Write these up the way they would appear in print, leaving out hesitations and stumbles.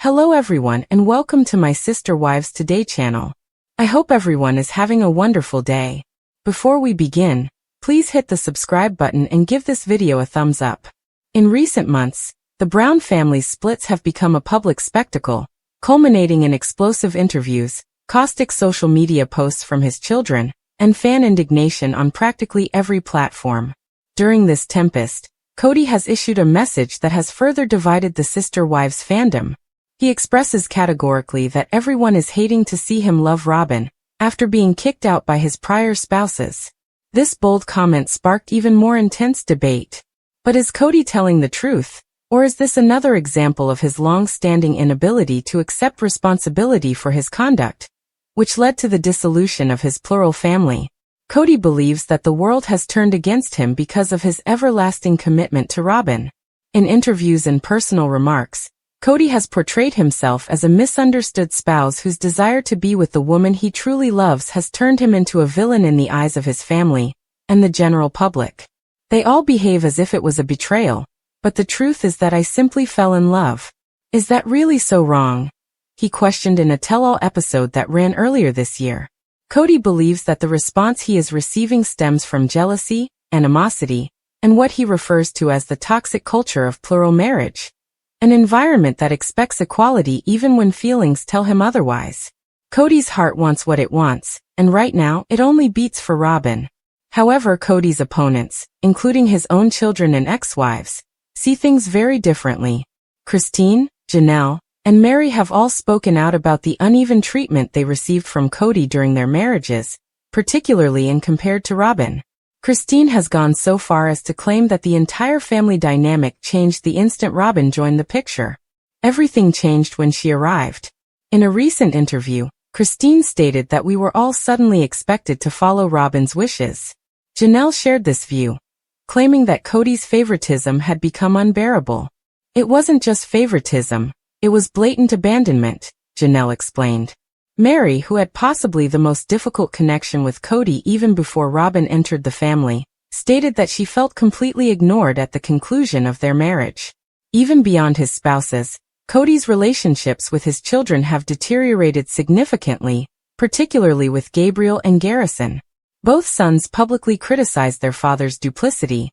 Hello everyone and welcome to my Sister Wives Today channel. I hope everyone is having a wonderful day. Before we begin, please hit the subscribe button and give this video a thumbs up. In recent months, the Brown family's splits have become a public spectacle, culminating in explosive interviews, caustic social media posts from his children, and fan indignation on practically every platform. During this tempest, Kody has issued a message that has further divided the Sister Wives fandom. He expresses categorically that everyone is hating to see him love Robyn, after being kicked out by his prior spouses. This bold comment sparked even more intense debate. But is Kody telling the truth, or is this another example of his long-standing inability to accept responsibility for his conduct, which led to the dissolution of his plural family? Kody believes that the world has turned against him because of his everlasting commitment to Robyn. In interviews and personal remarks, Kody has portrayed himself as a misunderstood spouse whose desire to be with the woman he truly loves has turned him into a villain in the eyes of his family and the general public. They all behave as if it was a betrayal, but the truth is that I simply fell in love. Is that really so wrong? He questioned in a tell-all episode that ran earlier this year. Kody believes that the response he is receiving stems from jealousy, animosity, and what he refers to as the toxic culture of plural marriage. An environment that expects equality even when feelings tell him otherwise. Kody's heart wants what it wants, and right now it only beats for Robyn. However, Kody's opponents, including his own children and ex-wives, see things very differently. Christine, Janelle, and Mary have all spoken out about the uneven treatment they received from Kody during their marriages, particularly in compared to Robyn. Christine has gone so far as to claim that the entire family dynamic changed the instant Robyn joined the picture. Everything changed when she arrived. In a recent interview, Christine stated that we were all suddenly expected to follow Robyn's wishes. Janelle shared this view, claiming that Kody's favoritism had become unbearable. It wasn't just favoritism, it was blatant abandonment, Janelle explained. Mary, who had possibly the most difficult connection with Kody even before Robyn entered the family, stated that she felt completely ignored at the conclusion of their marriage. Even beyond his spouses, Kody's relationships with his children have deteriorated significantly, particularly with Gabriel and Garrison. Both sons publicly criticized their father's duplicity,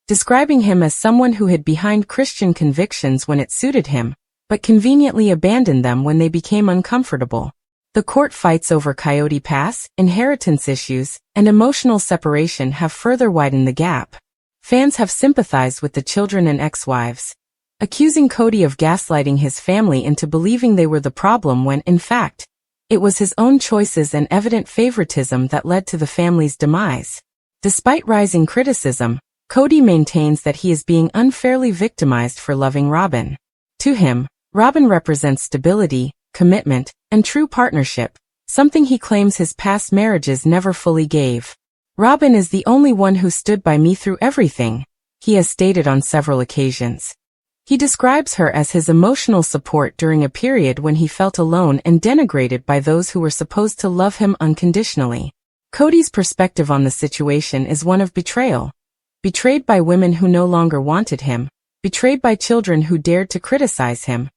describing him as someone who hid behind Christian convictions when it suited him, but conveniently abandoned them when they became uncomfortable. The court fights over Coyote Pass, inheritance issues, and emotional separation have further widened the gap. Fans have sympathized with the children and ex-wives, accusing Kody of gaslighting his family into believing they were the problem when, in fact, it was his own choices and evident favoritism that led to the family's demise. Despite rising criticism, Kody maintains that he is being unfairly victimized for loving Robyn. To him, Robyn represents stability, commitment, and true partnership, something he claims his past marriages never fully gave. Robyn is the only one who stood by me through everything, he has stated on several occasions. He describes her as his emotional support during a period when he felt alone and denigrated by those who were supposed to love him unconditionally. Kody's perspective on the situation is one of betrayal. Betrayed by women who no longer wanted him, betrayed by children who dared to criticize him,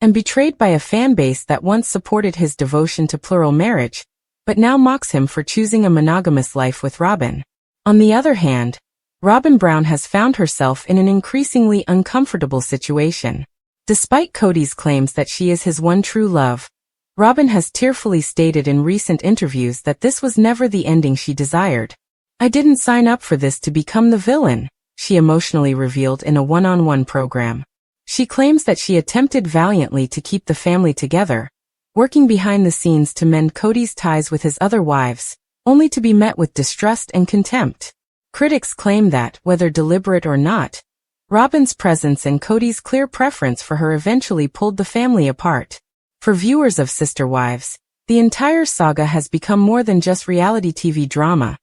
and betrayed by a fan base that once supported his devotion to plural marriage, but now mocks him for choosing a monogamous life with Robyn. On the other hand, Robyn Brown has found herself in an increasingly uncomfortable situation. Despite Kody's claims that she is his one true love, Robyn has tearfully stated in recent interviews that this was never the ending she desired. "I didn't sign up for this to become the villain," she emotionally revealed in a one-on-one program. She claims that she attempted valiantly to keep the family together, working behind the scenes to mend Kody's ties with his other wives, only to be met with distrust and contempt. Critics claim that, whether deliberate or not, Robyn's presence and Kody's clear preference for her eventually pulled the family apart. For viewers of Sister Wives, the entire saga has become more than just reality TV drama.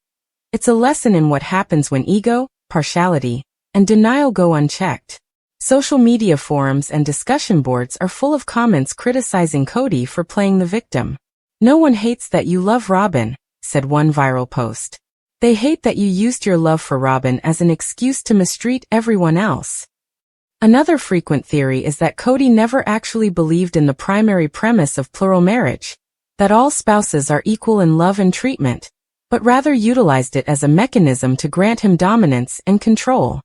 It's a lesson in what happens when ego, partiality, and denial go unchecked. Social media forums and discussion boards are full of comments criticizing Kody for playing the victim. "No one hates that you love Robyn," said one viral post. "They hate that you used your love for Robyn as an excuse to mistreat everyone else." Another frequent theory is that Kody never actually believed in the primary premise of plural marriage, that all spouses are equal in love and treatment, but rather utilized it as a mechanism to grant him dominance and control.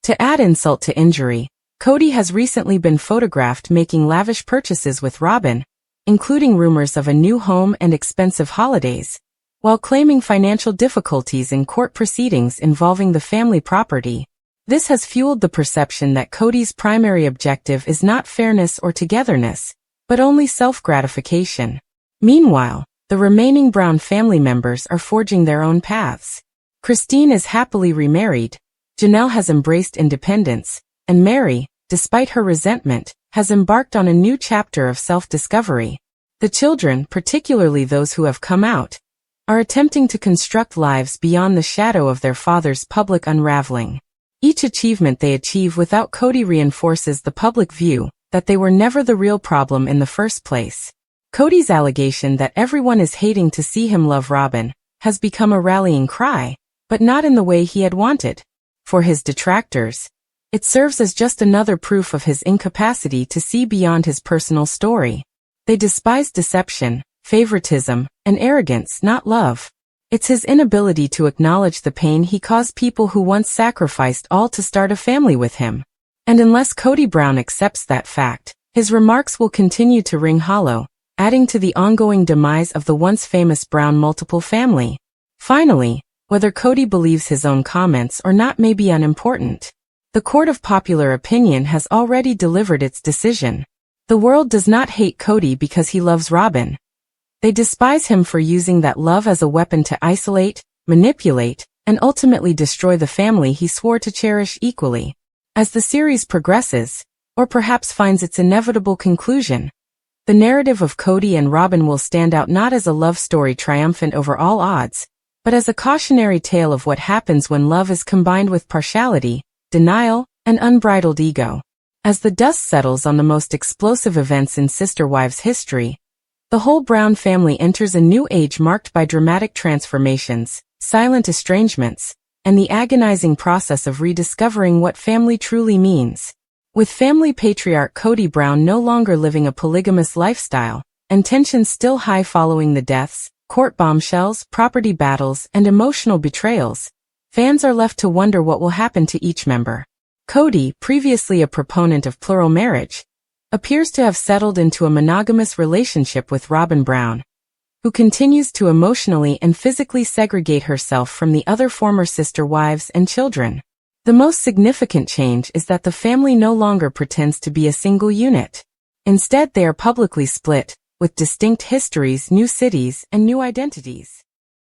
To add insult to injury, Kody has recently been photographed making lavish purchases with Robyn, including rumors of a new home and expensive holidays, while claiming financial difficulties in court proceedings involving the family property. This has fueled the perception that Kody's primary objective is not fairness or togetherness, but only self-gratification. Meanwhile, the remaining Brown family members are forging their own paths. Christine is happily remarried, Janelle has embraced independence, and Mary, despite her resentment, has embarked on a new chapter of self-discovery. The children, particularly those who have come out, are attempting to construct lives beyond the shadow of their father's public unraveling. Each achievement they achieve without Kody reinforces the public view that they were never the real problem in the first place. Kody's allegation that everyone is hating to see him love Robyn has become a rallying cry, but not in the way he had wanted. For his detractors, it serves as just another proof of his incapacity to see beyond his personal story. They despise deception, favoritism, and arrogance, not love. It's his inability to acknowledge the pain he caused people who once sacrificed all to start a family with him. And unless Kody Brown accepts that fact, his remarks will continue to ring hollow, adding to the ongoing demise of the once famous Brown multiple family. Finally, whether Kody believes his own comments or not may be unimportant. The court of popular opinion has already delivered its decision. The world does not hate Kody because he loves Robyn. They despise him for using that love as a weapon to isolate, manipulate, and ultimately destroy the family he swore to cherish equally. As the series progresses, or perhaps finds its inevitable conclusion, the narrative of Kody and Robyn will stand out not as a love story triumphant over all odds, but as a cautionary tale of what happens when love is combined with partiality, denial, and unbridled ego. As the dust settles on the most explosive events in Sister Wives history, the whole Brown family enters a new age marked by dramatic transformations, silent estrangements, and the agonizing process of rediscovering what family truly means. With family patriarch Kody Brown no longer living a polygamous lifestyle, and tensions still high following the deaths, court bombshells, property battles, and emotional betrayals, fans are left to wonder what will happen to each member. Kody, previously a proponent of plural marriage, appears to have settled into a monogamous relationship with Robyn Brown, who continues to emotionally and physically segregate herself from the other former sister wives and children. The most significant change is that the family no longer pretends to be a single unit. Instead, they are publicly split, with distinct histories, new cities, and new identities.